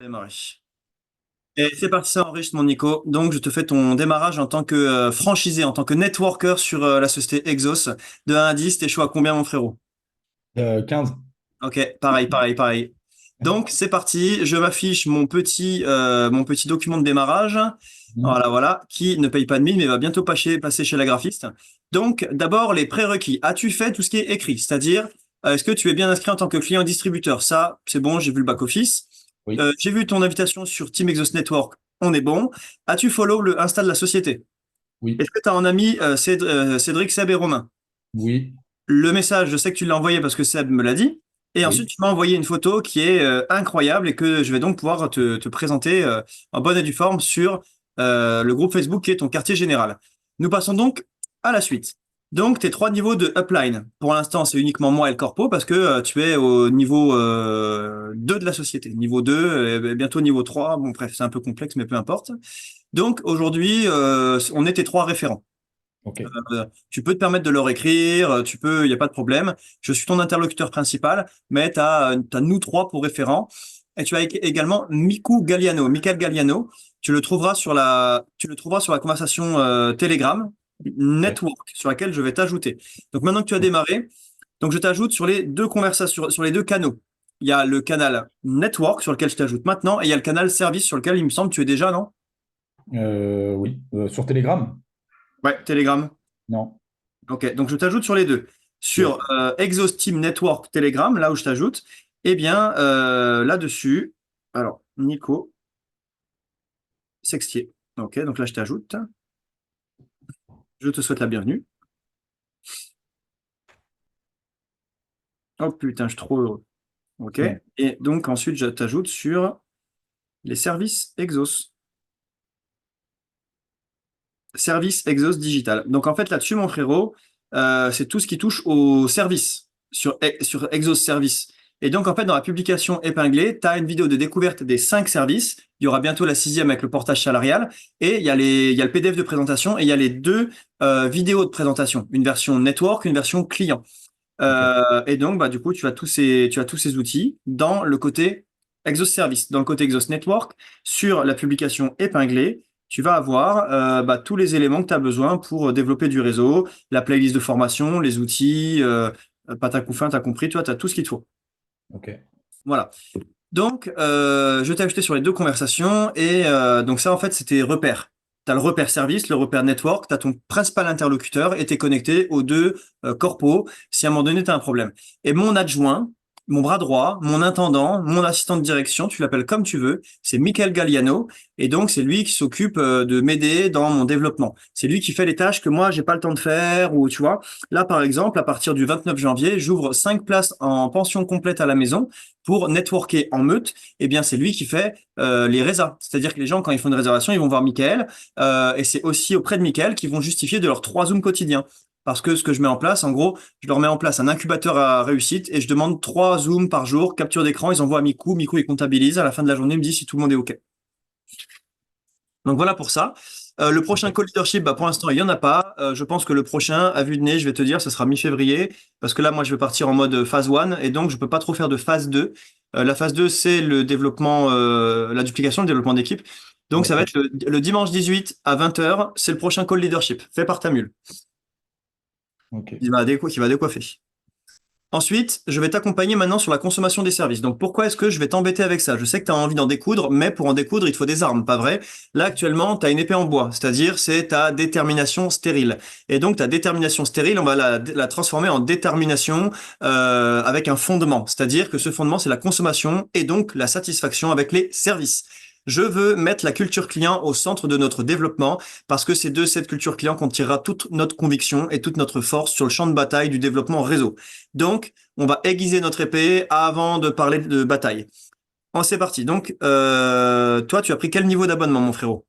Démarrer. Et c'est parti, ça enregistre mon Nico. Donc, je te fais ton démarrage en tant que franchisé, en tant que networker sur la société Exos. De 1 à 10, t'es chaud à combien, mon frérot? 15. Ok, pareil, pareil, pareil. Donc, c'est parti. Je m'affiche mon petit document de démarrage. Mhm. Voilà, voilà, qui ne paye pas de mine, mais va bientôt passer chez la graphiste. Donc, d'abord, les prérequis. As-tu fait tout ce qui est écrit? C'est-à-dire, est-ce que tu es bien inscrit en tant que client distributeur? Ça, c'est bon, j'ai vu le back-office. Oui, J'ai vu ton invitation sur Team Exos Network. On est bon. As-tu follow le Insta de la société? oui, Est-ce que tu as en ami Cédric, Seb et Romain? oui. Le message, je sais que tu l'as envoyé parce que Seb me l'a dit. Et ensuite, Oui. tu m'as envoyé une photo qui est incroyable et que je vais donc pouvoir te présenter en bonne et due forme sur le groupe Facebook qui est ton quartier général. Nous passons donc à la suite. Donc, tes trois niveaux de upline. Pour l'instant, c'est uniquement moi et le corpo parce que tu es au niveau 2 de la société. Niveau 2, bientôt niveau 3. Bon, bref, c'est un peu complexe, mais peu importe. Donc, aujourd'hui, on est tes trois référents. Ok. Tu peux te permettre de leur écrire, il n'y a pas de problème. Je suis ton interlocuteur principal, mais t'as nous trois pour référents. Et tu as également Michael Galliano. Tu le trouveras sur la conversation Telegram Ok. Network, sur laquelle je vais t'ajouter. Donc maintenant que tu as démarré, donc je t'ajoute sur les deux conversations, sur les deux canaux. Il y a le canal Network sur lequel je t'ajoute maintenant, et il y a le canal Service sur lequel il me semble que tu es déjà, non? Oui. Sur Telegram? Ouais, Telegram. Non. Ok, donc je t'ajoute sur les deux. Sur Ok. Exos Team Network Telegram, là où je t'ajoute, eh bien, là-dessus, alors, Nico Sextier. Ok, donc là, je t'ajoute. Je te souhaite la bienvenue. Oh putain, je suis trop heureux. Ok, Hmm. et donc ensuite, je t'ajoute sur les services Exos. Service Exos Digital. Donc en fait, là-dessus, mon frérot, c'est tout ce qui touche au service sur Exos Service. Et donc en fait, dans la publication épinglée, tu as une vidéo de découverte des 5 services. Il y aura bientôt la sixième avec le portage salarial. Et il y a le PDF de présentation et il y a les deux vidéos de présentation. Une version network, une version client. Ok. Et donc, bah, du coup, tu as tous ces outils dans le côté Exos Service, dans le côté Exos Network, sur la publication épinglée. Tu vas avoir bah, tous les éléments que tu as besoin pour développer du réseau, la playlist de formation, les outils, Patacoufin, tu as compris, toi, tu as tout ce qu'il te faut. Ok. Voilà. Donc, je t'ai ajouté sur les deux conversations et donc ça, en fait, c'était repères. Tu as le repère service, le repère network, tu as ton principal interlocuteur et tu es connecté aux deux corpos si à un moment donné tu as un problème. Et mon adjoint, mon bras droit, mon intendant, mon assistant de direction, tu l'appelles comme tu veux, c'est Michael Galliano et donc c'est lui qui s'occupe de m'aider dans mon développement. C'est lui qui fait les tâches que moi j'ai pas le temps de faire ou tu vois. Là par exemple, à partir du 29 janvier, j'ouvre 5 places en pension complète à la maison pour networker en meute, eh bien, c'est lui qui fait les résas. C'est-à-dire que les gens, quand ils font une réservation, ils vont voir Michael, et c'est aussi auprès de Michael qu'ils vont justifier de leurs 3 Zooms quotidiens. Parce que ce que je mets en place, en gros, je leur mets en place un incubateur à réussite et je demande 3 Zooms par jour, capture d'écran, ils envoient à Miku, Miku il comptabilise, à la fin de la journée, il me dit si tout le monde est OK. Donc voilà pour ça. Le prochain Ok. call leadership, bah, pour l'instant, il n'y en a pas. Je pense que le prochain, à vue de nez, je vais te dire, ce sera mi-février, parce que là, moi, je vais partir en mode phase 1, et donc je peux pas trop faire de phase 2. La phase 2, c'est le développement, la duplication, le développement d'équipe. Donc ça va Ouais. être le dimanche 18 à 20 h, c'est le prochain call leadership, fait par Tamul, Ok. qui va décoiffer. Ensuite, je vais t'accompagner maintenant sur la consommation des services. Donc, pourquoi est-ce que je vais t'embêter avec ça? Je sais que tu as envie d'en découdre, mais pour en découdre, il te faut des armes, pas vrai? Là, actuellement, tu as une épée en bois, c'est-à-dire c'est ta détermination stérile. Et donc, ta détermination stérile, on va la transformer en détermination avec un fondement, c'est-à-dire que ce fondement, c'est la consommation et donc la satisfaction avec les services. Je veux mettre la culture client au centre de notre développement parce que c'est de cette culture client qu'on tirera toute notre conviction et toute notre force sur le champ de bataille du développement réseau. Donc, on va aiguiser notre épée avant de parler de bataille. Oh, c'est parti. Donc, toi, tu as pris quel niveau d'abonnement, mon frérot?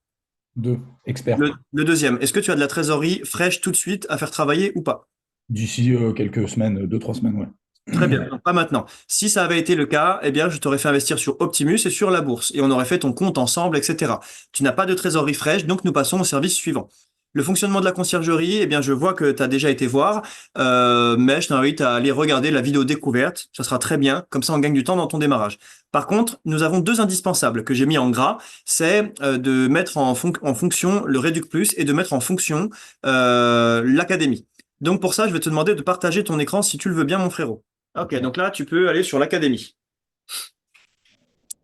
2. Expert. Le deuxième. Est-ce que tu as de la trésorerie fraîche tout de suite à faire travailler ou pas? D'ici quelques semaines, 2, 3 semaines, ouais. Très bien. Donc, pas maintenant. Si ça avait été le cas, eh bien, je t'aurais fait investir sur Optimus et sur la bourse et on aurait fait ton compte ensemble, etc. Tu n'as pas de trésorerie fraîche, donc nous passons au service suivant. Le fonctionnement de la conciergerie, eh bien, je vois que tu as déjà été voir, mais je t'invite à aller regarder la vidéo découverte. Ça sera très bien. Comme ça, on gagne du temps dans ton démarrage. Par contre, nous avons deux indispensables que j'ai mis en gras. C'est de mettre en fonction le Réduc Plus et de mettre en fonction l'académie. Donc, pour ça, je vais te demander de partager ton écran si tu le veux bien, mon frérot. Ok, donc là, tu peux aller sur l'académie.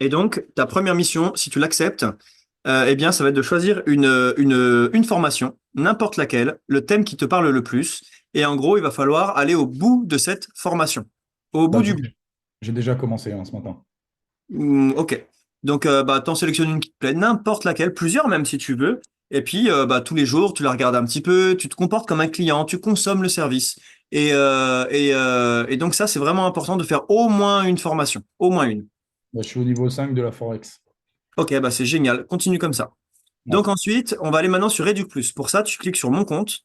Et donc, ta première mission, si tu l'acceptes, eh bien, ça va être de choisir une formation, n'importe laquelle, le thème qui te parle le plus. Et en gros, il va falloir aller au bout de cette formation. Au Bah, bout du bout. j'ai déjà commencé ce matin. Ok. Donc, bah, t'en sélectionnes une qui te plaît, n'importe laquelle, plusieurs même si tu veux. Et puis, bah, tous les jours, tu la regardes un petit peu, tu te comportes comme un client, tu consommes le service. Et donc, ça, c'est vraiment important de faire au moins une formation. Au moins une. Bah, je suis au niveau 5 de la Forex. Ok, bah, c'est génial. Continue comme ça. Ouais. Donc ensuite, on va aller maintenant sur Réduc Plus. Pour ça, tu cliques sur Mon compte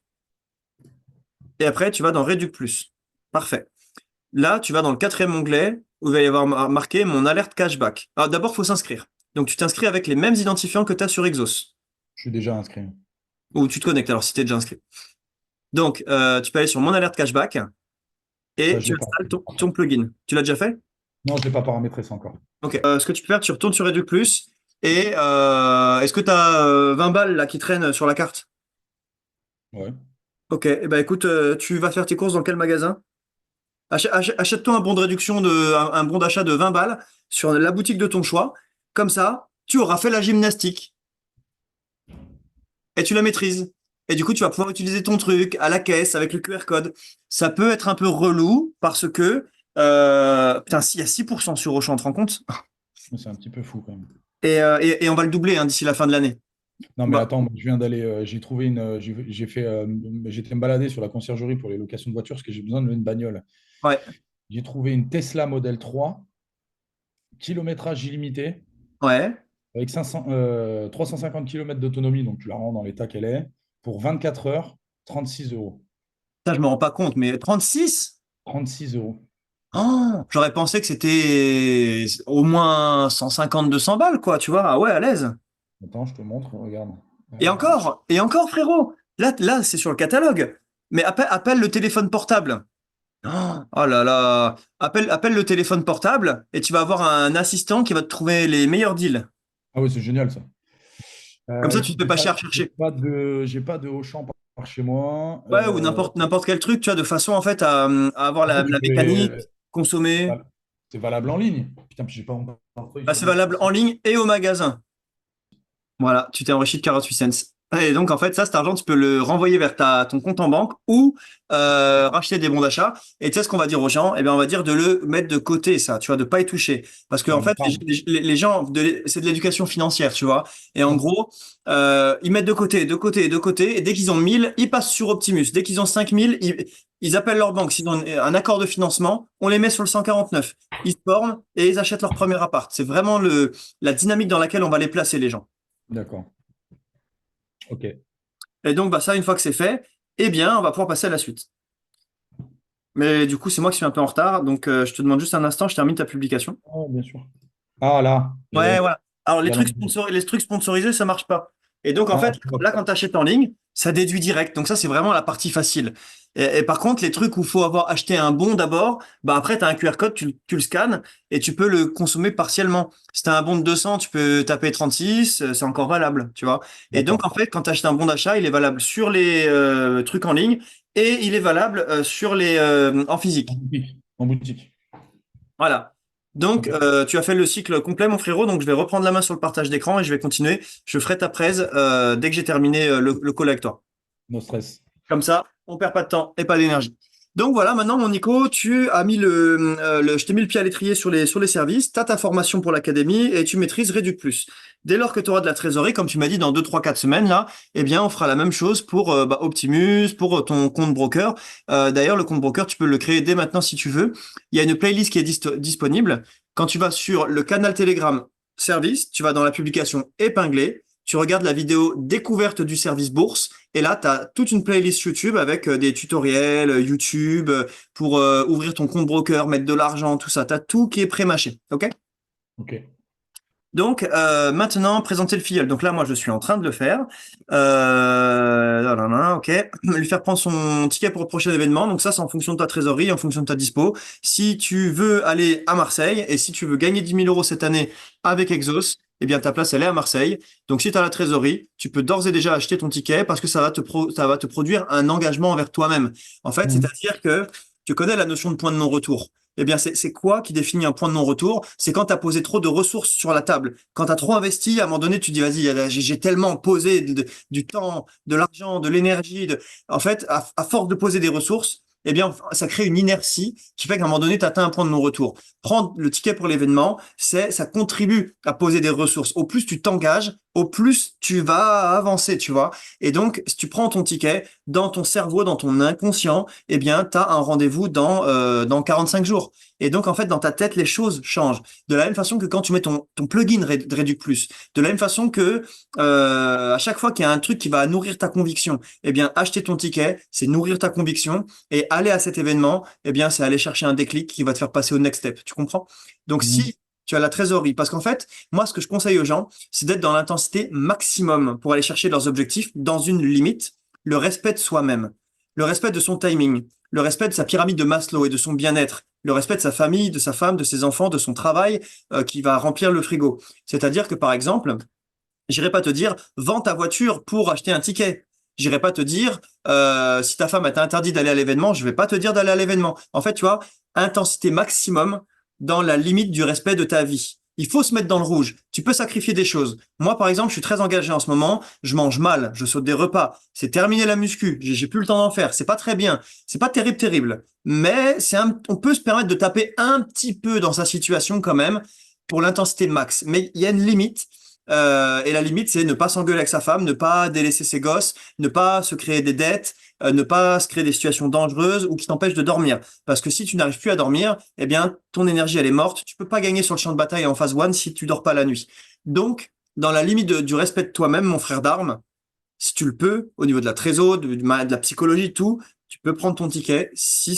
et après, tu vas dans Réduc Plus. Parfait. Là, tu vas dans le quatrième onglet où il va y avoir marqué Mon alerte cashback. Alors d'abord, il faut s'inscrire. Donc tu t'inscris avec les mêmes identifiants que tu as sur Exos. Je suis déjà inscrit. Ou tu te connectes alors si tu es déjà inscrit. Donc, tu peux aller sur Mon alerte cashback Ça, et je tu l'ai pas. installes ton plugin. Tu l'as déjà fait? Non, je ne l'ai pas paramétré ça encore. Ok. Ce que tu peux faire, tu retournes sur Réduc Plus et est-ce que tu as 20 balles là qui traînent sur la carte? Ouais. Ok. Eh ben écoute, tu vas faire tes courses dans quel magasin? Achète-toi un bon de réduction un bon d'achat de 20 balles sur la boutique de ton choix. Comme ça, tu auras fait la gymnastique et tu la maîtrises. Et du coup, tu vas pouvoir utiliser ton truc à la caisse avec le QR code. Ça peut être un peu relou parce que, putain, s'il y a 6% sur Auchan, tu te rends compte? C'est un petit peu fou quand même. Et on va le doubler hein, d'ici la fin de l'année. Non, mais Bah, attends, moi, je viens d'aller. J'ai trouvé une. J'ai fait. J'étais me balader sur la conciergerie pour les locations de voitures parce que j'ai besoin de une bagnole. ouais, J'ai trouvé une Tesla Model 3, kilométrage illimité, ouais. 350 km d'autonomie, donc tu la rends dans l'état qu'elle est, pour 24 heures, 36 euros. Ça, je me rends pas compte, mais 36? 36 euros. Oh, j'aurais pensé que c'était au moins 150, 200 balles, quoi, tu vois. Ah ouais, à l'aise. Attends, je te montre, regarde. Et encore, frérot. Là, c'est sur le catalogue. Mais appelle le téléphone portable. Oh, oh là là. Appelle le téléphone portable et tu vas avoir un assistant qui va te trouver les meilleurs deals. Ah oui, c'est génial ça. Comme ça, tu Écoute, te fais pas cher à chercher. j'ai pas de Auchan par chez moi. Ouais, ou n'importe quel truc, tu vois, de façon en fait à avoir Après, la mécanique, c'est consommer. val- c'est valable en ligne. Putain, puis j'ai pas encore feuille Bah, sur c'est moi. valable en ligne et au magasin. Voilà, tu t'es enrichi de 48 cents. Et donc, en fait, ça, cet argent, tu peux le renvoyer vers ton compte en banque ou racheter des bons d'achat. Et tu sais ce qu'on va dire aux gens? Eh bien, on va dire de le mettre de côté, ça, tu vois, de pas y toucher. Parce que, C'est en un fait, épargne. les gens, c'est de l'éducation financière, tu vois. Et en gros, ils mettent de côté, de côté, de côté. Et dès qu'ils ont 1000, ils passent sur Optimus. Dès qu'ils ont 5000, ils appellent leur banque. S'ils ont un accord de financement, on les met sur le 149. Ils se forment et ils achètent leur premier appart. C'est vraiment la dynamique dans laquelle on va les placer, les gens. D'accord. Ok. Et donc, bah, ça, une fois que c'est fait, eh bien, on va pouvoir passer à la suite. Mais du coup, c'est moi qui suis un peu en retard, donc je te demande juste un instant, je termine ta publication. Ah, bien sûr. Ah là, je Ouais, l'ai. voilà. Alors, Je viens d'en- les trucs sponsorisés, ça marche pas. Et donc, en Ah, fait, là, quand tu achètes en ligne, ça déduit direct. Donc, ça, c'est vraiment la partie facile. Et par contre, les trucs où il faut avoir acheté un bon d'abord, bah après, tu as un QR code, tu le scannes et tu peux le consommer partiellement. Si tu as un bon de 200, tu peux taper 36, c'est encore valable, tu vois. Et donc, d'accord. en fait, quand tu achètes un bon d'achat, il est valable sur les trucs en ligne et il est valable sur les en En physique. boutique. En boutique. Voilà. Donc, Ok. tu as fait le cycle complet, mon frérot. Donc, je vais reprendre la main sur le partage d'écran et je vais continuer. Je ferai ta presse dès que j'ai terminé le call avec toi. No stress. Comme ça, on perd pas de temps et pas d'énergie. Donc voilà, maintenant, mon Nico, tu as mis je t'ai mis le pied à l'étrier sur les services, tu as ta formation pour l'académie et tu maîtrises Réduc Plus. Dès lors que tu auras de la trésorerie, comme tu m'as dit, dans 2 3 4 semaines, là, eh bien, on fera la même chose pour bah, Optimus, pour ton compte broker. D'ailleurs, le compte broker, tu peux le créer dès maintenant si tu veux. Il y a une playlist qui est disponible. Quand tu vas sur le canal Telegram service, tu vas dans la publication épinglée, tu regardes la vidéo découverte du service bourse et là, tu as toute une playlist YouTube avec des tutoriels YouTube pour ouvrir ton compte broker, mettre de l'argent, tout ça. Tu as tout qui est pré-mâché. OK? Ok. Donc, maintenant, présenter le filleul. Donc là, moi, je suis en train de le faire. Ok. Lui faire prendre son ticket pour le prochain événement. Donc ça, c'est en fonction de ta trésorerie, en fonction de ta dispo. Si tu veux aller à Marseille et si tu veux gagner 10 000 € cette année avec Exos, eh bien, ta place, elle est à Marseille. Donc, si tu as la trésorerie, tu peux d'ores et déjà acheter ton ticket parce que ça va te produire un engagement envers toi-même. En fait, Mhm. c'est-à-dire que tu connais la notion de point de non-retour. Eh bien, c'est quoi qui définit un point de non-retour? C'est quand tu as posé trop de ressources sur la table. Quand tu as trop investi, à un moment donné, tu dis, vas-y, j'ai tellement posé du temps, de l'argent, de l'énergie. En fait, à force de poser des ressources, eh bien, ça crée une inertie qui fait qu'à un moment donné, tu atteins un point de non-retour. Prendre le ticket pour l'événement, ça contribue à poser des ressources. Au plus tu t'engages, au plus tu vas avancer, tu vois. Et donc, si tu prends ton ticket, dans ton cerveau, dans ton inconscient, eh bien, tu as un rendez-vous dans 45 jours. Et donc, en fait, dans ta tête, les choses changent. De la même façon que quand tu mets ton plugin Reduc Plus, de la même façon que à chaque fois qu'il y a un truc qui va nourrir ta conviction, eh bien, acheter ton ticket, c'est nourrir ta conviction. Et aller à cet événement, eh bien, c'est aller chercher un déclic qui va te faire passer au next step. Tu comprends? Donc, Mhm. si tu as la trésorerie, parce qu'en fait, moi, ce que je conseille aux gens, c'est d'être dans l'intensité maximum pour aller chercher leurs objectifs dans une limite, le respect de soi-même, le respect de son timing, le respect de sa pyramide de Maslow et de son bien-être, le respect de sa famille, de sa femme, de ses enfants, de son travail qui va remplir le frigo. C'est-à-dire que par exemple, j'irai pas te dire vends ta voiture pour acheter un ticket. J'irai pas te dire si ta femme t'a interdit d'aller à l'événement, je vais pas te dire d'aller à l'événement. En fait, tu vois, intensité maximum dans la limite du respect de ta vie. Il faut se mettre dans le rouge. Tu peux sacrifier des choses. Moi, par exemple, je suis très engagé en ce moment. Je mange mal. Je saute des repas. C'est terminé la muscu. J'ai plus le temps d'en faire. C'est pas très bien. C'est pas terrible, terrible. Mais on peut se permettre de taper un petit peu dans sa situation quand même pour l'intensité max. Mais il y a une limite. Et la limite, c'est ne pas s'engueuler avec sa femme, ne pas délaisser ses gosses, ne pas se créer des dettes, ne pas se créer des situations dangereuses ou qui t'empêchent de dormir. Parce que si tu n'arrives plus à dormir, eh bien, ton énergie, elle est morte. Tu peux pas gagner sur le champ de bataille en phase one si tu dors pas la nuit. Donc, dans la limite du respect de toi-même, mon frère d'armes, si tu le peux, au niveau de la trésor, de la psychologie, tout, tu peux prendre ton ticket si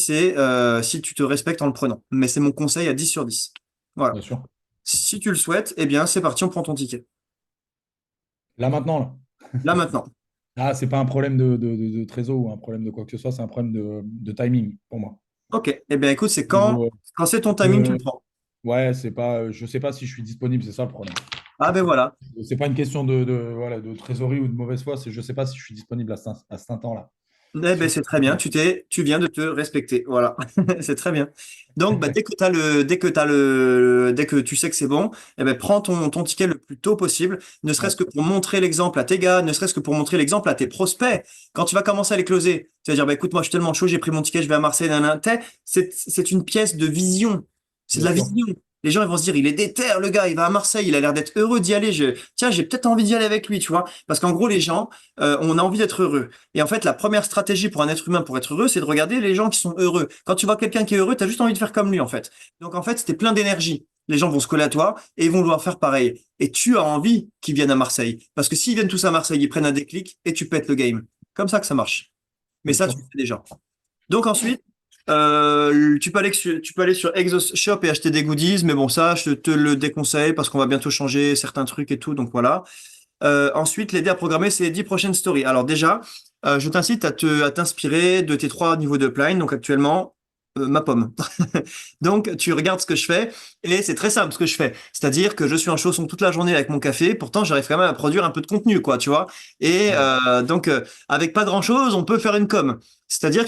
tu te respectes en le prenant. Mais c'est mon conseil à 10 sur 10. Voilà. Bien sûr. Si tu le souhaites, eh bien, c'est parti, on prend ton ticket. Là maintenant, là. Là maintenant. Ah, c'est pas un problème de trésor ou un problème de quoi que ce soit, c'est un problème de timing pour moi. Ok. Eh bien, écoute, c'est quand, Niveau, quand c'est ton timing, tu le euh, prends. ouais, c'est pas, je sais pas si je suis disponible, c'est ça le problème. Ah ben voilà. C'est pas une question voilà, de trésorerie ou de mauvaise foi, c'est je sais pas si je suis disponible à cet instant-là. Eh ben, c'est très bien. Tu viens de te respecter. Voilà. C'est très bien. Donc, bah, dès que tu sais que c'est bon, eh ben, prends ton ticket le plus tôt possible, ne serait-ce Ouais, que pour montrer l'exemple à tes gars, ne serait-ce que pour montrer l'exemple à tes prospects. Quand tu vas commencer à les closer, tu vas dire, bah, écoute, moi, je suis tellement chaud, j'ai pris mon ticket, je vais à Marseille, nanana. C'est une pièce de vision. C'est de bien la sûr. vision. Les gens, ils vont se dire, il est déter, le gars, il va à Marseille, il a l'air d'être heureux d'y aller. Tiens, j'ai peut-être envie d'y aller avec lui, tu vois. Parce qu'en gros, les gens, on a envie d'être heureux. Et en fait, la première stratégie pour un être humain pour être heureux, c'est de regarder les gens qui sont heureux. Quand tu vois quelqu'un qui est heureux, tu as juste envie de faire comme lui, en fait. Donc, en fait, c'était plein d'énergie. Les gens vont se coller à toi et ils vont vouloir faire pareil. Et tu as envie qu'ils viennent à Marseille. Parce que s'ils viennent tous à Marseille, ils prennent un déclic et tu pètes le game. Comme ça que ça marche. Mais Bien ça, sûr. tu le fais déjà. Donc ensuite, tu peux aller sur Exos Shop et acheter des goodies. Mais bon, ça, je te le déconseille parce qu'on va bientôt changer certains trucs et tout. Donc voilà. Ensuite, l'aider à programmer ses 10 prochaines stories. Alors déjà, je t'incite à t'inspirer de tes 3 niveaux de plane. Donc actuellement, ma pomme. Donc tu regardes ce que je fais et c'est très simple ce que je fais. C'est-à-dire que je suis en chausson toute la journée avec mon café. Pourtant, j'arrive quand même à produire un peu de contenu, quoi, tu vois. Et Ouais. avec pas grand-chose, on peut faire une com. C'est-à-dire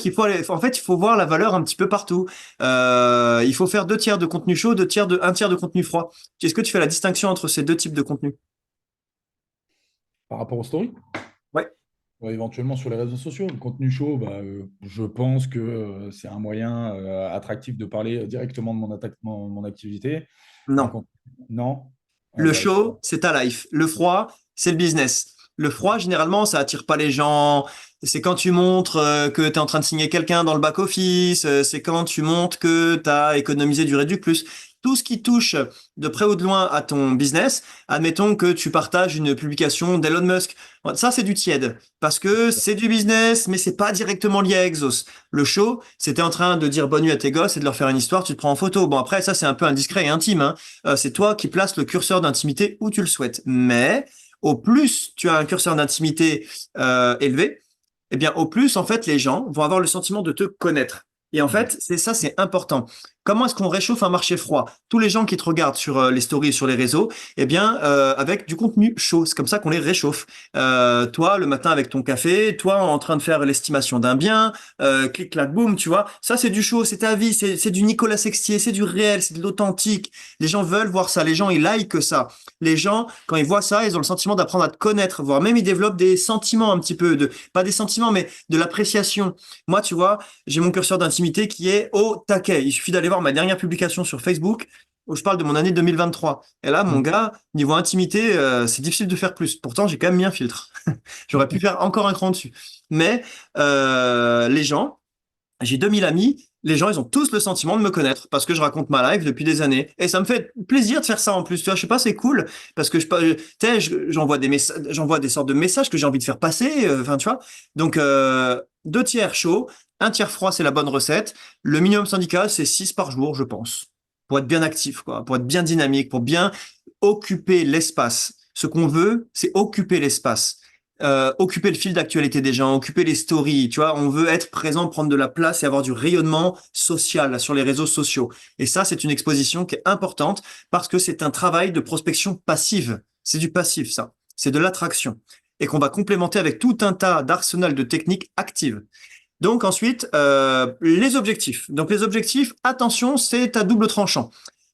en fait, il faut voir la valeur un petit peu partout. Il faut faire 2 tiers de contenu chaud, un tiers de contenu froid. Est-ce que tu fais la distinction entre ces deux types de contenu? Par rapport aux stories, Ouais. ouais, éventuellement sur les réseaux sociaux, le contenu chaud, bah, je pense que c'est un moyen attractif de parler directement de mon activité. Un Non. con- Non? Ah, Le bah, chaud, c'est ta life. Le froid, c'est le business. Le froid, généralement, ça attire pas les gens. C'est quand tu montres que tu es en train de signer quelqu'un dans le back-office. C'est quand tu montres que tu as économisé du Réduc Plus. tout ce qui touche de près ou de loin à ton business, admettons que tu partages une publication d'Elon Musk. Ça, c'est du tiède parce que c'est du business, mais c'est pas directement lié à Exos. Le show, c'était en train de dire bonne nuit à tes gosses et de leur faire une histoire, tu te prends en photo. Bon, après, ça, c'est un peu indiscret et intime, hein. C'est toi qui places le curseur d'intimité où tu le souhaites. Mais au plus tu as un curseur d'intimité élevé, eh bien, au plus, en fait, les gens vont avoir le sentiment de te connaître. Et en Mhm. fait, c'est ça, c'est important. Comment est-ce qu'on réchauffe un marché froid? Tous les gens qui te regardent sur les stories, sur les réseaux, eh bien, avec du contenu chaud, c'est comme ça qu'on les réchauffe. Toi, le matin avec ton café, toi en train de faire l'estimation d'un bien, clic, clac, boum, tu vois. Ça, c'est du chaud, c'est ta vie, c'est du Nicolas Sextier, c'est du réel, c'est de l'authentique. Les gens veulent voir ça, les gens, ils like ça. Les gens, quand ils voient ça, ils ont le sentiment d'apprendre à te connaître, voire même ils développent des sentiments un petit peu, pas des sentiments, mais de l'appréciation. Moi, tu vois, j'ai mon curseur d'intimité qui est au taquet. Il suffit d'aller voir ma dernière publication sur Facebook où je parle de mon année 2023. Et là, mon Mhm. gars, niveau intimité, c'est difficile de faire plus. Pourtant, j'ai quand même mis un filtre. J'aurais pu faire encore un cran dessus. Mais les gens, j'ai 2000 amis. Les gens, ils ont tous le sentiment de me connaître parce que je raconte ma life depuis des années. Et ça me fait plaisir de faire ça en plus. Tu vois, je sais pas, c'est cool parce que tu sais, j'envoie des messages, j'envoie des sortes de messages que j'ai envie de faire passer. Enfin, tu vois. Donc, deux tiers chaud, un tiers froid, c'est la bonne recette. Le minimum syndical, c'est 6 par jour, je pense, pour être bien actif, quoi, pour être bien dynamique, pour bien occuper l'espace. Ce qu'on veut, c'est occuper l'espace, occuper le fil d'actualité des gens, occuper les stories, tu vois, on veut être présent, prendre de la place et avoir du rayonnement social sur les réseaux sociaux. Et ça, c'est une exposition qui est importante parce que c'est un travail de prospection passive. C'est du passif, ça. C'est de l'attraction. Et qu'on va complémenter avec tout un tas d'arsenal de techniques actives. Donc ensuite, les objectifs. Donc les objectifs, attention, c'est à double tranchant.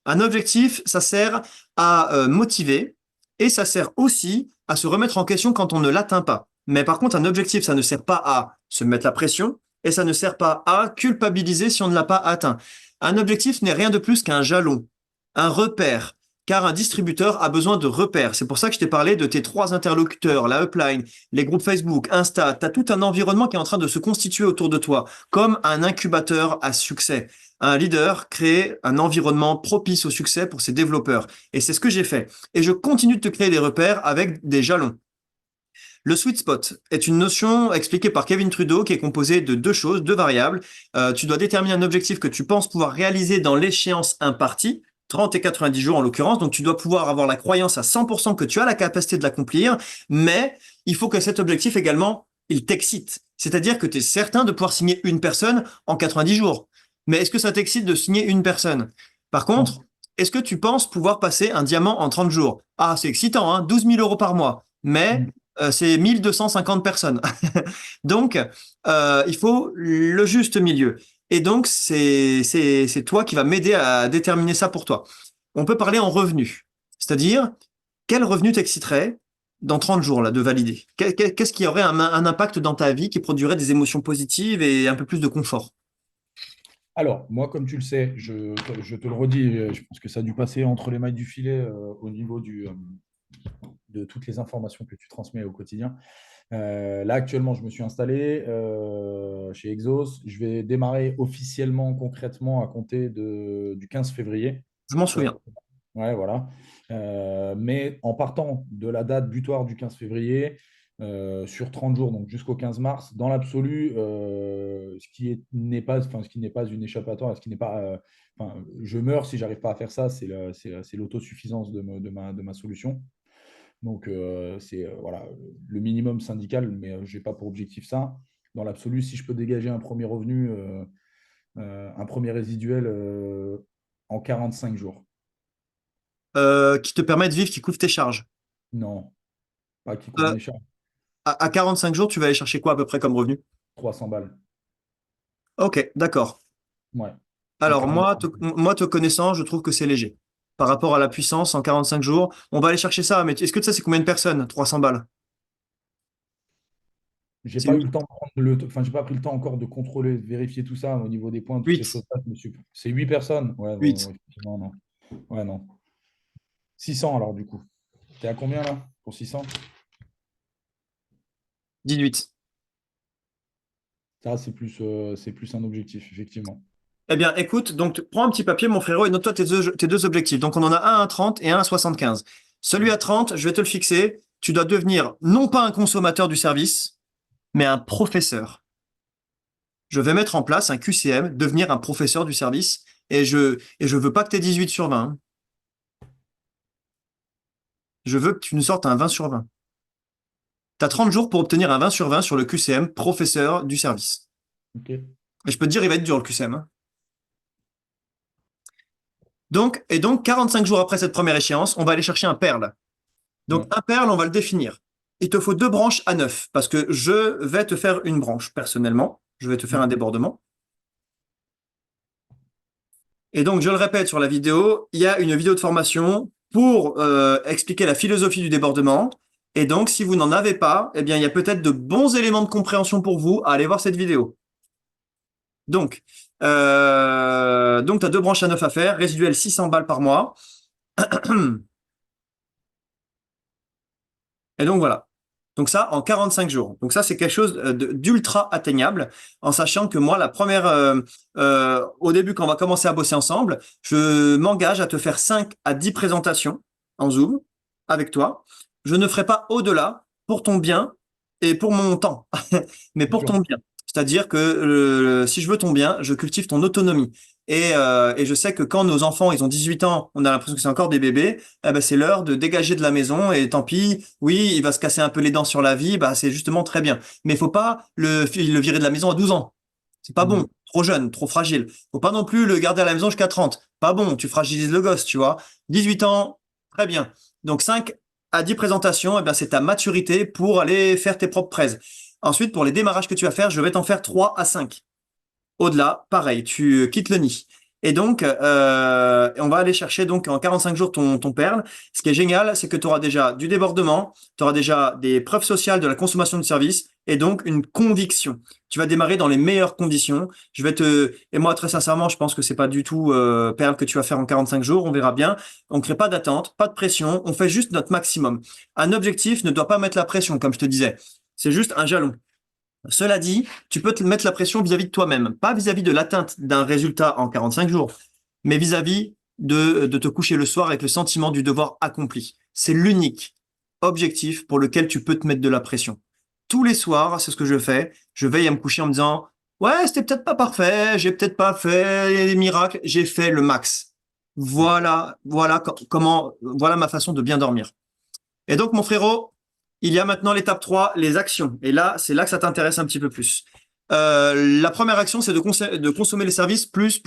Un objectif, ça sert à motiver et ça sert aussi à se remettre en question quand on ne l'atteint pas. Mais par contre, un objectif, ça ne sert pas à se mettre la pression et ça ne sert pas à culpabiliser si on ne l'a pas atteint. Un objectif n'est rien de plus qu'un jalon, un repère, car un distributeur a besoin de repères. C'est pour ça que je t'ai parlé de tes trois interlocuteurs, la upline, les groupes Facebook, Insta. Tu as tout un environnement qui est en train de se constituer autour de toi, comme un incubateur à succès. Un leader crée un environnement propice au succès pour ses développeurs. Et c'est ce que j'ai fait. Et je continue de te créer des repères avec des jalons. Le sweet spot est une notion expliquée par Kevin Trudeau qui est composée de deux choses, deux variables. Tu dois déterminer un objectif que tu penses pouvoir réaliser dans l'échéance impartie, 30 et 90 jours en l'occurrence. Donc tu dois pouvoir avoir la croyance à 100% que tu as la capacité de l'accomplir, mais il faut que cet objectif également, il t'excite. C'est-à-dire que tu es certain de pouvoir signer une personne en 90 jours. Mais est-ce que ça t'excite de signer une personne? Par contre, Non. est-ce que tu penses pouvoir passer un diamant en 30 jours? Ah, c'est excitant, hein, 12 000 euros par mois. Mais Mhm. c'est 1250 personnes. Donc, il faut le juste milieu. Et donc, c'est toi qui vas m'aider à déterminer ça pour toi. On peut parler en revenu. C'est-à-dire, quel revenu t'exciterait dans 30 jours là, de valider? Qu'est-ce qui aurait un impact dans ta vie qui produirait des émotions positives et un peu plus de confort? Alors, moi, comme tu le sais, je te le redis, je pense que ça a dû passer entre les mailles du filet au niveau de toutes les informations que tu transmets au quotidien. Là, actuellement, je me suis installé chez Exos. Je vais démarrer officiellement, concrètement, à compter du 15 février. Je m'en Pour souviens. être... Ouais, voilà. Mais en partant de la date butoir du 15 février, sur 30 jours, donc jusqu'au 15 mars, dans l'absolu, ce qui n'est pas une échappatoire, ce qui n'est pas, je meurs si j'arrive pas à faire ça, c'est l'autosuffisance de ma solution. Donc, c'est voilà, le minimum syndical, mais je n'ai pas pour objectif ça. Dans l'absolu, si je peux dégager un premier revenu, un premier résiduel en 45 jours. Qui te permet de vivre, qui couvre tes charges. Non, pas qui couvre Euh, mes charges. à 45 jours, tu vas aller chercher quoi à peu près comme revenu? 300 balles. Ok, d'accord. Ouais, en Alors 45 jours. moi, te connaissant, je trouve que c'est léger. Par rapport à la puissance, en 45 jours, on va aller chercher ça. Mais est-ce que tu sais, c'est combien de personnes? 300 balles. J'ai C'est pas eu le temps de prendre j'ai pas pris le temps encore de contrôler, de vérifier tout ça au niveau des points, toutes ces 8. choses-là. C'est 8 personnes. Ouais, non, 8. effectivement, non. Ouais, non. 600 alors, du coup. T'es à combien là pour 600? 18. Ça, c'est plus un objectif, effectivement. Eh bien, écoute, donc prends un petit papier, mon frérot, et note-toi tes deux objectifs. Donc, on en a un à 30 et un à 75. Celui à 30, je vais te le fixer. Tu dois devenir non pas un consommateur du service, mais un professeur. Je vais mettre en place un QCM, devenir un professeur du service, et je veux pas que tu aies 18 sur 20, hein. Je veux que tu nous sortes un 20 sur 20. Tu as 30 jours pour obtenir un 20 sur 20 sur le QCM, professeur du service. Ok. Et je peux te dire, il va être dur le QCM, hein. Donc, 45 jours après cette première échéance, on va aller chercher un perle. Donc, Ouais. un perle, on va le définir. Il te faut deux branches à 9 parce que je vais te faire une branche personnellement. Je vais te faire un Mhm. débordement. Et donc, je le répète sur la vidéo, il y a une vidéo de formation pour expliquer la philosophie du débordement. Et donc, si vous n'en avez pas, eh bien, il y a peut-être de bons éléments de compréhension pour vous à aller voir cette vidéo. Donc, tu as deux branches à 9 à faire, résiduel 600 balles par mois. Et donc, voilà. Donc ça, en 45 jours. Donc ça, c'est quelque chose d'ultra atteignable, en sachant que moi, au début, quand on va commencer à bosser ensemble, je m'engage à te faire 5 à 10 présentations en Zoom avec toi. Je ne ferai pas au-delà pour ton bien et pour mon temps, mais Bien pour sûr. ton bien. C'est-à-dire que si je veux ton bien, je cultive ton autonomie. Et je sais que quand nos enfants, ils ont 18 ans, on a l'impression que c'est encore des bébés, eh ben, c'est l'heure de dégager de la maison et tant pis, oui, il va se casser un peu les dents sur la vie, bah, c'est justement très bien. Mais il faut pas le virer de la maison à 12 ans. C'est pas bon. Mhm. Trop jeune, trop fragile. Faut pas non plus le garder à la maison jusqu'à 30. Pas bon, tu fragilises le gosse, tu vois. 18 ans, très bien. Donc 5 à 10 présentations, eh ben, c'est ta maturité pour aller faire tes propres prêts. Ensuite, pour les démarrages que tu vas faire, je vais t'en faire 3 à 5. Au-delà, pareil, tu quittes le nid. Et donc, on va aller chercher donc en 45 jours ton perle. Ce qui est génial, c'est que tu auras déjà du débordement, tu auras déjà des preuves sociales de la consommation de services et donc une conviction. Tu vas démarrer dans les meilleures conditions. Et moi, très sincèrement, je pense que c'est pas du tout perle que tu vas faire en 45 jours. On verra bien. On crée pas d'attente, pas de pression. On fait juste notre maximum. Un objectif ne doit pas mettre la pression, comme je te disais. C'est juste un jalon. Cela dit, tu peux te mettre la pression vis-à-vis de toi-même, pas vis-à-vis de l'atteinte d'un résultat en 45 jours, mais vis-à-vis de te coucher le soir avec le sentiment du devoir accompli. C'est l'unique objectif pour lequel tu peux te mettre de la pression. Tous les soirs, c'est ce que je fais. Je veille à me coucher en me disant, ouais, c'était peut-être pas parfait, j'ai peut-être pas fait des miracles, j'ai fait le max. Voilà ma façon de bien dormir. Et donc, mon frérot, il y a maintenant l'étape 3, les actions. Et là, c'est là que ça t'intéresse un petit peu plus. La première action, c'est de consommer les services plus,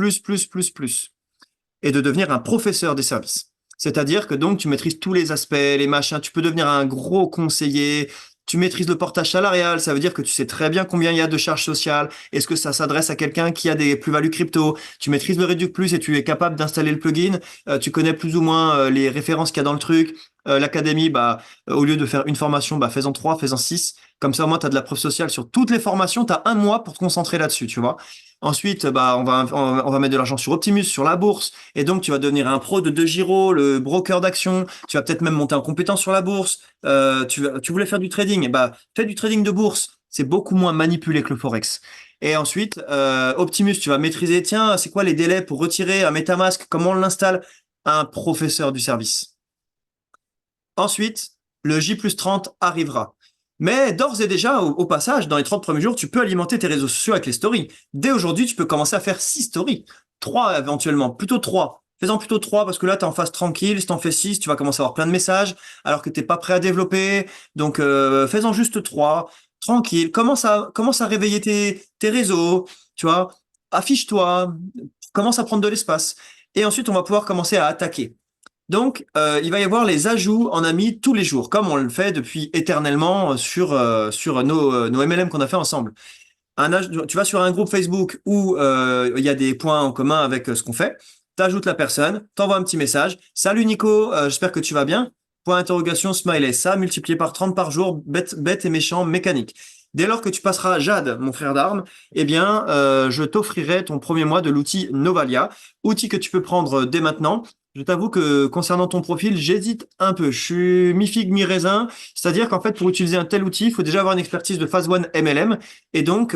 et de devenir un professeur des services. C'est-à-dire que donc, tu maîtrises tous les aspects, les machins, tu peux devenir un gros conseiller, tu maîtrises le portage salarial, ça veut dire que tu sais très bien combien il y a de charges sociales, est-ce que ça s'adresse à quelqu'un qui a des plus-values crypto, tu maîtrises le Reduc Plus et tu es capable d'installer le plugin, tu connais plus ou moins les références qu'il y a dans le truc, l'académie, bah, au lieu de faire une formation, bah, fais-en 3, fais-en 6, comme ça au moins tu as de la preuve sociale sur toutes les formations, tu as un mois pour te concentrer là-dessus, tu vois. Ensuite, bah, on va mettre de l'argent sur Optimus, sur la bourse. Et donc, tu vas devenir un pro de Giro, le broker d'actions. Tu vas peut-être même monter en compétence sur la bourse. Tu voulais faire du trading. Et bah, fais du trading de bourse. C'est beaucoup moins manipulé que le Forex. Et ensuite, Optimus, tu vas maîtriser, tiens, c'est quoi les délais pour retirer un MetaMask? Comment on l'installe? Un professeur du service. Ensuite, le J+30 arrivera. Mais d'ores et déjà, au passage, dans les 30 premiers jours, tu peux alimenter tes réseaux sociaux avec les stories. Dès aujourd'hui, tu peux commencer à faire 6 stories. 3 éventuellement, plutôt 3. Fais-en plutôt 3 parce que là, tu es en phase tranquille. Si tu en fais 6, tu vas commencer à avoir plein de messages alors que tu n'es pas prêt à développer. Donc, fais-en juste 3. Tranquille. Commence à réveiller tes réseaux. Tu vois, affiche-toi. Commence à prendre de l'espace. Et ensuite, on va pouvoir commencer à attaquer. Donc, il va y avoir les ajouts en amis tous les jours, comme on le fait depuis éternellement sur nos MLM qu'on a fait ensemble. Tu vas sur un groupe Facebook où il y a des points en commun avec ce qu'on fait. Tu ajoutes la personne, t'envoies un petit message. Salut Nico, j'espère que tu vas bien. Point d'interrogation, smiley. Ça, multiplié par 30 par jour, bête et méchant, mécanique. Dès lors que tu passeras Jade, mon frère d'armes, eh bien, je t'offrirai ton premier mois de l'outil Novalia, outil que tu peux prendre dès maintenant Je t'avoue que concernant ton profil, j'hésite un peu. Je suis mi-figue, mi-raisin. C'est-à-dire qu'en fait, pour utiliser un tel outil, il faut déjà avoir une expertise de phase 1 MLM. Et donc,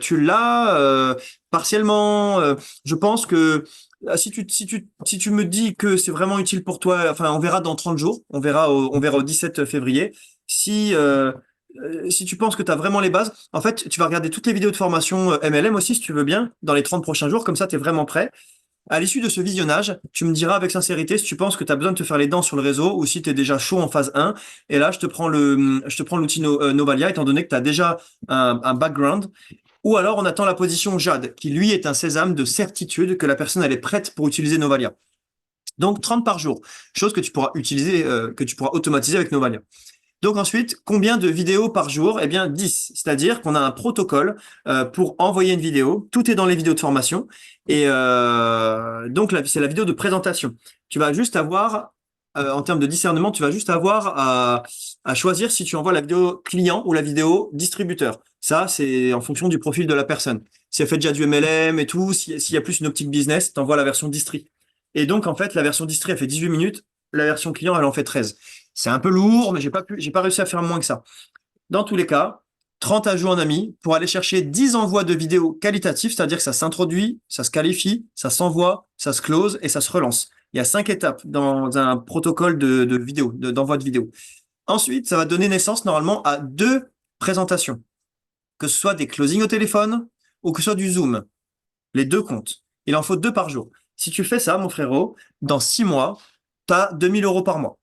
tu l'as partiellement. Je pense que si tu me dis que c'est vraiment utile pour toi, enfin, on verra dans 30 jours. On verra au 17 février. Si, si tu penses que tu as vraiment les bases, en fait, tu vas regarder toutes les vidéos de formation MLM aussi, si tu veux bien, dans les 30 prochains jours. Comme ça, tu es vraiment prêt. À l'issue de ce visionnage, tu me diras avec sincérité si tu penses que tu as besoin de te faire les dents sur le réseau ou si tu es déjà chaud en phase 1. Et là, je te prends l'outil Novalia, étant donné que tu as déjà un background. Ou alors, on attend la position Jade, qui lui est un sésame de certitude que la personne elle est prête pour utiliser Novalia. Donc 30 par jour, chose que tu pourras utiliser, que tu pourras automatiser avec Novalia. Donc ensuite, combien de vidéos par jour? Eh bien 10. C'est-à-dire qu'on a un protocole pour envoyer une vidéo. Tout est dans les vidéos de formation. Et donc c'est la vidéo de présentation. Tu vas juste avoir, en termes de discernement, tu vas juste avoir à choisir si tu envoies la vidéo client ou la vidéo distributeur. Ça, c'est en fonction du profil de la personne. Si elle fait déjà du MLM et tout, s'il y a plus une optique business, tu envoies la version distri. Et donc, en fait, la version distri, elle fait 18 minutes. La version client, elle en fait 13. C'est un peu lourd, mais j'ai pas réussi à faire moins que ça. Dans tous les cas, 30 ajouts en ami pour aller chercher 10 envois de vidéos qualitatifs, c'est-à-dire que ça s'introduit, ça se qualifie, ça s'envoie, ça se close et ça se relance. Il y a 5 étapes dans un protocole de vidéo, d'envoi de vidéo. Ensuite, ça va donner naissance normalement à 2 présentations, que ce soit des closings au téléphone ou que ce soit du Zoom. Les deux comptent. Il en faut 2 par jour. Si tu fais ça, mon frérot, dans 6 mois, tu as 2 000 € par mois.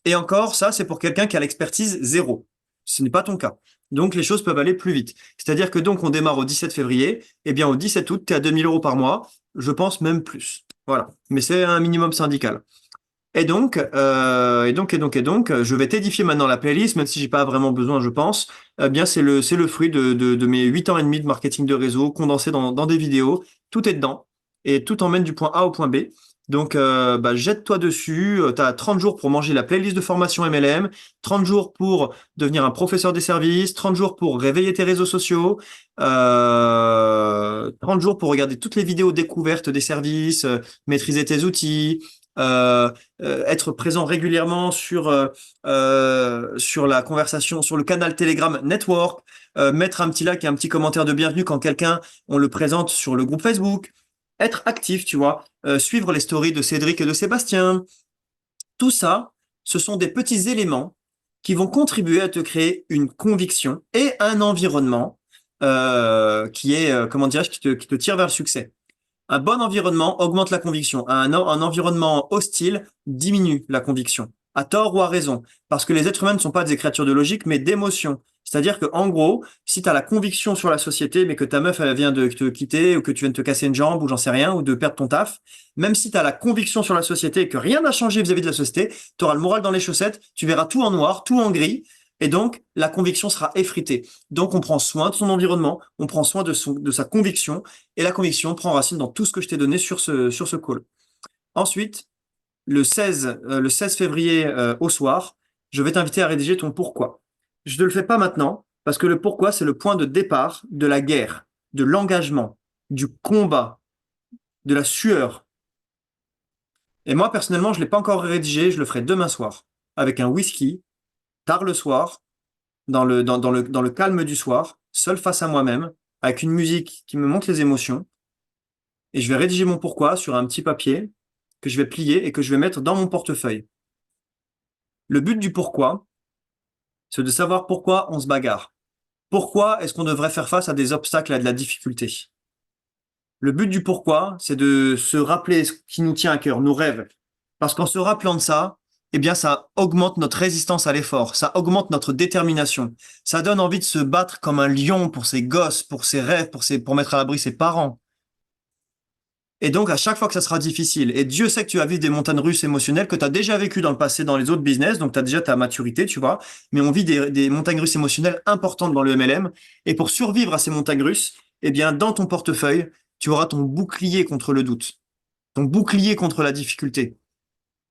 Et encore, ça, c'est pour quelqu'un qui a l'expertise zéro. Ce n'est pas ton cas. Donc, les choses peuvent aller plus vite. C'est-à-dire que donc, on démarre au 17 février. Eh bien, au 17 août, tu es à 2 000 € par mois. Je pense même plus. Voilà. Mais c'est un minimum syndical. Et donc, je vais t'édifier maintenant la playlist, même si j'ai pas vraiment besoin, je pense. Eh bien, c'est le fruit de mes 8 ans et demi de marketing de réseau, condensé dans des vidéos. Tout est dedans. Et tout emmène du point A au point B. Donc, jette-toi dessus. Tu as 30 jours pour manger la playlist de formation MLM, 30 jours pour devenir un professeur des services, 30 jours pour réveiller tes réseaux sociaux, 30 jours pour regarder toutes les vidéos découvertes des services, maîtriser tes outils, euh, être présent régulièrement sur la conversation, sur le canal Telegram Network, mettre un petit like et un petit commentaire de bienvenue quand quelqu'un, on le présente sur le groupe Facebook, être actif, tu vois, suivre les stories de Cédric et de Sébastien. Tout ça, ce sont des petits éléments qui vont contribuer à te créer une conviction et un environnement qui est, comment dirais-je, qui te tire vers le succès. Un bon environnement augmente la conviction. Un environnement hostile diminue la conviction, à tort ou à raison, parce que les êtres humains ne sont pas des créatures de logique, mais d'émotion. C'est-à-dire que, en gros, si tu as la conviction sur la société, mais que ta meuf elle vient de te quitter, ou que tu viens de te casser une jambe, ou j'en sais rien, ou de perdre ton taf, même si tu as la conviction sur la société et que rien n'a changé vis-à-vis de la société, tu auras le moral dans les chaussettes, tu verras tout en noir, tout en gris, et donc la conviction sera effritée. Donc on prend soin de son environnement, on prend soin de sa conviction, et la conviction prend racine dans tout ce que je t'ai donné sur ce call. Ensuite, le 16 février au soir, je vais t'inviter à rédiger ton pourquoi. Je ne le fais pas maintenant parce que le pourquoi, c'est le point de départ de la guerre, de l'engagement, du combat, de la sueur. Et moi, personnellement, je ne l'ai pas encore rédigé, je le ferai demain soir avec un whisky, tard le soir, dans le calme du soir, seul face à moi-même, avec une musique qui me montre les émotions. Et je vais rédiger mon pourquoi sur un petit papier que je vais plier et que je vais mettre dans mon portefeuille. Le but du pourquoi, c'est de savoir pourquoi on se bagarre. Pourquoi est-ce qu'on devrait faire face à des obstacles et à de la difficulté? Le but du pourquoi, c'est de se rappeler ce qui nous tient à cœur, nos rêves. Parce qu'en se rappelant de ça, eh bien, ça augmente notre résistance à l'effort, ça augmente notre détermination. Ça donne envie de se battre comme un lion pour ses gosses, pour ses rêves, pour mettre à l'abri ses parents. Et donc, à chaque fois que ça sera difficile, et Dieu sait que tu as vécu des montagnes russes émotionnelles que tu as déjà vécu dans le passé dans les autres business, donc tu as déjà ta maturité, tu vois, mais on vit des montagnes russes émotionnelles importantes dans le MLM. Et pour survivre à ces montagnes russes, eh bien, dans ton portefeuille, tu auras ton bouclier contre le doute, ton bouclier contre la difficulté.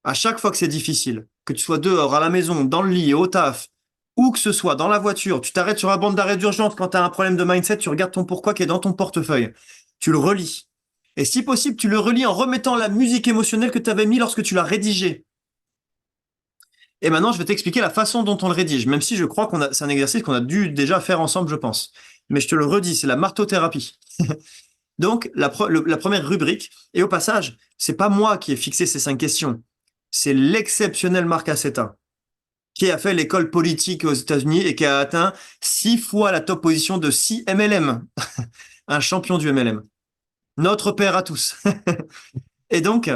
À chaque fois que c'est difficile, que tu sois dehors, à la maison, dans le lit, au taf, où que ce soit, dans la voiture, tu t'arrêtes sur la bande d'arrêt d'urgence quand tu as un problème de mindset, tu regardes ton pourquoi qui est dans ton portefeuille. Tu le relis. Et si possible, tu le relis en remettant la musique émotionnelle que tu avais mis lorsque tu l'as rédigé. Et maintenant, je vais t'expliquer la façon dont on le rédige, même si je crois c'est un exercice qu'on a dû déjà faire ensemble, je pense. Mais je te le redis, c'est la martothérapie. Donc, la première rubrique, et au passage, c'est pas moi qui ai fixé ces 5 questions, c'est l'exceptionnel Marc Accetta, qui a fait l'école politique aux États-Unis et qui a atteint 6 fois la top position de 6 MLM, un champion du MLM. Notre père à tous. Et donc,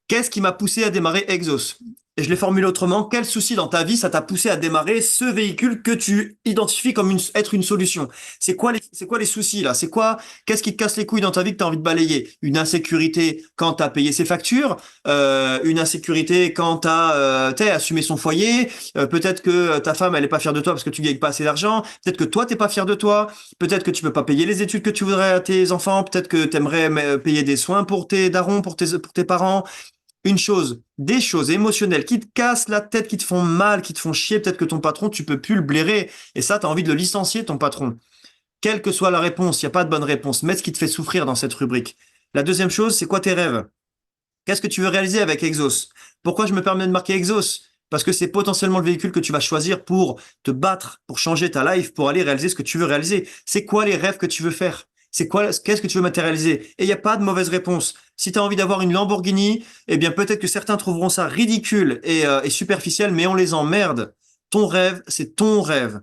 qu'est-ce qui m'a poussé à démarrer Exos? Et je l'ai formulé autrement, quel souci dans ta vie ça t'a poussé à démarrer ce véhicule que tu identifies comme être une solution? C'est quoi les soucis là? Qu'est-ce qui te casse les couilles dans ta vie que tu as envie de balayer? Une insécurité quand tu as payé ses factures, une insécurité quand tu as assumé son foyer, peut-être que ta femme elle est pas fière de toi parce que tu gagnes pas assez d'argent, peut-être que toi t'es pas fier de toi, peut-être que tu peux pas payer les études que tu voudrais à tes enfants, peut-être que tu aimerais payer des soins pour tes darons, pour tes parents, des choses émotionnelles qui te cassent la tête, qui te font mal, qui te font chier, peut-être que ton patron, tu peux plus le blairer, et ça, tu as envie de le licencier, ton patron. Quelle que soit la réponse, il n'y a pas de bonne réponse. Mets ce qui te fait souffrir dans cette rubrique. La deuxième chose, c'est quoi tes rêves? Qu'est-ce que tu veux réaliser avec Exos? Pourquoi je me permets de marquer Exos? Parce que c'est potentiellement le véhicule que tu vas choisir pour te battre, pour changer ta life, pour aller réaliser ce que tu veux réaliser. C'est quoi les rêves que tu veux faire? Qu'est-ce que tu veux matérialiser? Et il n'y a pas de mauvaise réponse. Si tu as envie d'avoir une Lamborghini, eh bien peut-être que certains trouveront ça ridicule et superficiel, mais on les emmerde. Ton rêve, c'est ton rêve.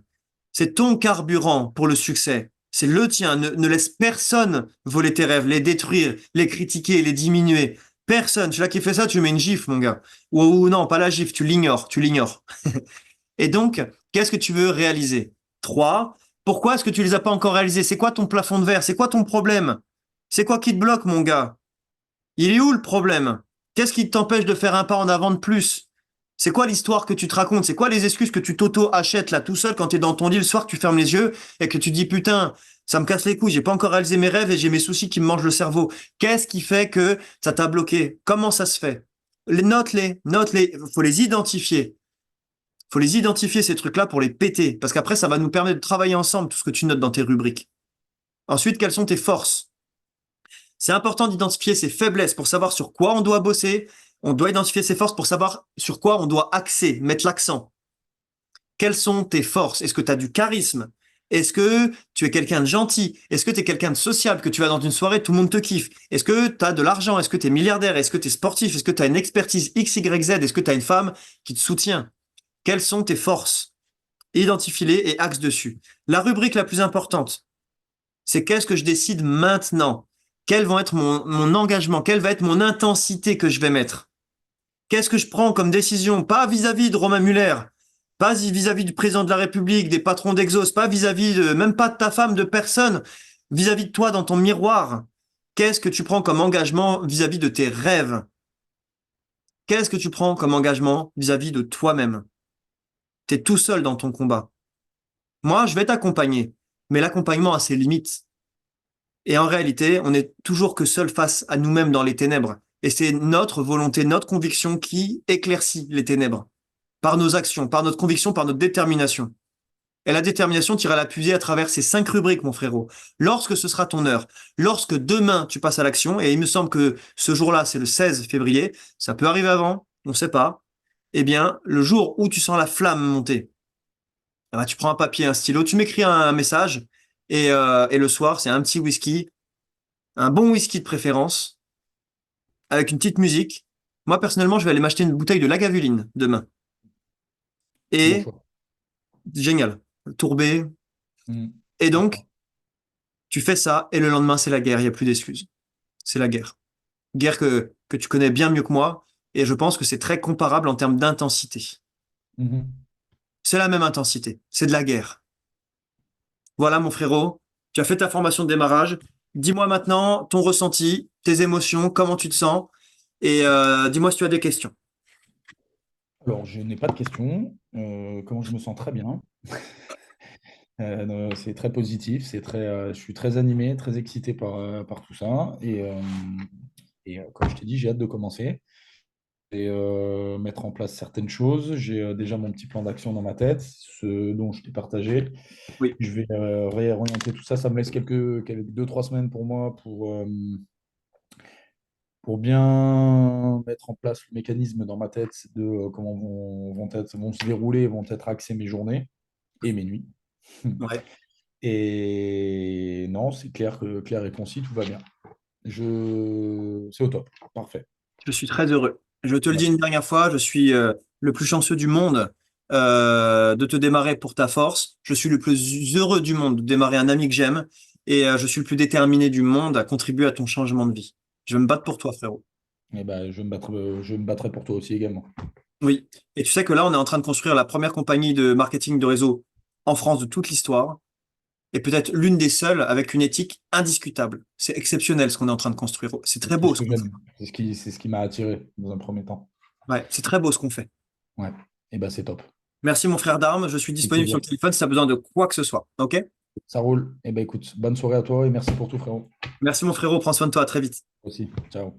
C'est ton carburant pour le succès. C'est le tien. Ne laisse personne voler tes rêves, les détruire, les critiquer, les diminuer. Personne. Celui-là qui fait ça, tu lui mets une gifle, mon gars. Ou non, pas la gifle, tu l'ignores, tu l'ignores. Et donc, qu'est-ce que tu veux réaliser? 3. Pourquoi est-ce que tu les as pas encore réalisés? C'est quoi ton plafond de verre? C'est quoi ton problème? C'est quoi qui te bloque, mon gars? Il est où le problème? Qu'est-ce qui t'empêche de faire un pas en avant de plus? C'est quoi l'histoire que tu te racontes? C'est quoi les excuses que tu t'auto-achètes là tout seul quand tu es dans ton lit le soir, que tu fermes les yeux et que tu dis putain, ça me casse les couilles, j'ai pas encore réalisé mes rêves et j'ai mes soucis qui me mangent le cerveau. Qu'est-ce qui fait que ça t'a bloqué? Comment ça se fait? Note-les, faut les identifier. Faut les identifier ces trucs-là pour les péter parce qu'après ça va nous permettre de travailler ensemble tout ce que tu notes dans tes rubriques. Ensuite, quelles sont tes forces? C'est important d'identifier ses faiblesses pour savoir sur quoi on doit bosser. On doit identifier ses forces pour savoir sur quoi on doit axer, mettre l'accent. Quelles sont tes forces? Est-ce que tu as du charisme? Est-ce que tu es quelqu'un de gentil? Est-ce que tu es quelqu'un de sociable, que tu vas dans une soirée, tout le monde te kiffe? Est-ce que tu as de l'argent? Est-ce que tu es milliardaire? Est-ce que tu es sportif? Est-ce que tu as une expertise X, Y, Z? Est-ce que tu as une femme qui te soutient? Quelles sont tes forces? Identifie-les et axe dessus. La rubrique la plus importante, c'est qu'est-ce que je décide maintenant? Quel va être mon engagement? Quelle va être mon intensité que je vais mettre? Qu'est-ce que je prends comme décision? Pas vis-à-vis de Romain Muller, pas vis-à-vis du président de la République, des patrons d'Exos, pas vis-à-vis de, même pas de ta femme, de personne, vis-à-vis de toi dans ton miroir. Qu'est-ce que tu prends comme engagement vis-à-vis de tes rêves? Qu'est-ce que tu prends comme engagement vis-à-vis de toi-même? T'es tout seul dans ton combat. Moi, je vais t'accompagner, mais l'accompagnement a ses limites. Et en réalité, on n'est toujours que seul face à nous-mêmes dans les ténèbres. Et c'est notre volonté, notre conviction qui éclaircit les ténèbres. Par nos actions, par notre conviction, par notre détermination. Et la détermination, tu iras la puiser à travers ces 5 rubriques, mon frérot. Lorsque ce sera ton heure, lorsque demain tu passes à l'action, et il me semble que ce jour-là, c'est le 16 février, ça peut arriver avant, on ne sait pas, eh bien, le jour où tu sens la flamme monter, ah bah, tu prends un papier, un stylo, tu m'écris un message, et le soir, c'est un petit whisky, un bon whisky de préférence, avec une petite musique. Moi, personnellement, je vais aller m'acheter une bouteille de Lagavulin demain. Bon Et choix. génial, tourbé. Mm. Et D'accord. donc, tu fais ça, et le lendemain, c'est la guerre, il n'y a plus d'excuses. C'est la guerre. Guerre que tu connais bien mieux que moi, et je pense que c'est très comparable en termes d'intensité. Mhm. C'est la même intensité, c'est de la guerre. Voilà, mon frérot, tu as fait ta formation de démarrage. Dis-moi maintenant ton ressenti, tes émotions, comment tu te sens, et dis-moi si tu as des questions. Alors, je n'ai pas de questions. Comment je me sens très bien. C'est très positif, je suis très animé, très excité par tout ça. Et comme je t'ai dit, j'ai hâte de commencer et mettre en place certaines choses. J'ai déjà mon petit plan d'action dans ma tête, ce dont je t'ai partagé. Oui. Je vais réorienter tout ça. Ça me laisse quelques 2, 3 semaines pour moi pour bien mettre en place le mécanisme dans ma tête de comment vont se dérouler, vont être axées mes journées et mes nuits. Ouais, Et non, c'est clair et concis, tout va bien. C'est au top. Parfait. je suis très heureux. Je te le dis Ouais. une dernière fois, je suis le plus chanceux du monde de te démarrer pour ta force. Je suis le plus heureux du monde de démarrer un ami que j'aime. Et je suis le plus déterminé du monde à contribuer à ton changement de vie. Je vais me battre pour toi, frérot. Et ben, je me battrai pour toi aussi également. Oui. Et tu sais que là, on est en train de construire la première compagnie de marketing de réseau en France de toute l'histoire. Et peut-être l'une des seules avec une éthique indiscutable. C'est exceptionnel ce qu'on est en train de construire. C'est très C'est beau ce ce que qu'on fait. j'aime. C'est ce qui m'a attiré dans un premier temps. Ouais, c'est très beau ce qu'on fait. Ouais. Et ben, c'est top. Merci mon frère d'armes, je suis Avec disponible sur plaisir. le téléphone si tu as besoin de quoi que ce soit. Ok? Ça roule. Et ben, écoute, bonne soirée à toi et merci pour tout, frérot. Merci mon frérot, prends soin de toi, à très vite. Aussi. Ciao.